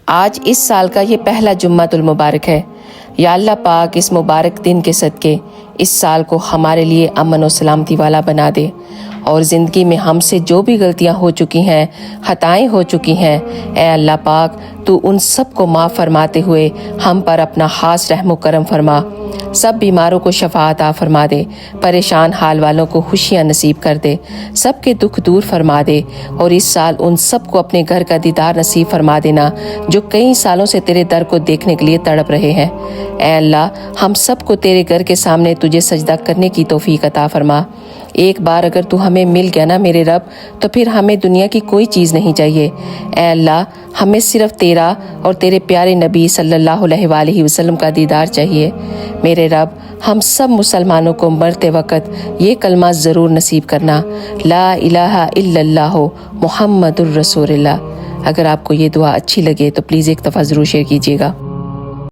آج اس سال کا یہ پہلا جمعۃ المبارک ہے۔ یا اللہ پاک اس مبارک دن کے صدقے اس سال کو ہمارے لیے امن و سلامتی والا بنا دے، اور زندگی میں ہم سے جو بھی غلطیاں ہو چکی ہیں، خطائیں ہو چکی ہیں، اے اللہ پاک تو ان سب کو معاف فرماتے ہوئے ہم پر اپنا خاص رحم و کرم فرما، سب بیماروں کو شفا عطا فرما دے، پریشان حال والوں کو خوشیاں نصیب کر دے، سب کے دکھ دور فرما دے، اور اس سال ان سب کو اپنے گھر کا دیدار نصیب فرما دینا جو کئی سالوں سے تیرے در کو دیکھنے کے لیے تڑپ رہے ہیں۔ اے اللہ ہم سب کو تیرے گھر کے سامنے تجھے سجدہ کرنے کی توفیق عطا فرما۔ ایک بار اگر تو ہمیں مل گیا نا میرے رب، تو پھر ہمیں دنیا کی کوئی چیز نہیں چاہیے۔ اے اللہ ہمیں صرف تیرا اور تیرے پیارے نبی صلی اللہ علیہ وآلہ وسلم کا دیدار چاہیے۔ میرے رب ہم سب مسلمانوں کو مرتے وقت یہ کلمہ ضرور نصیب کرنا، لا الہ الا اللہ محمد الرسول اللہ۔ اگر آپ کو یہ دعا اچھی لگے تو پلیز ایک دفعہ ضرور شیئر کیجیے گا۔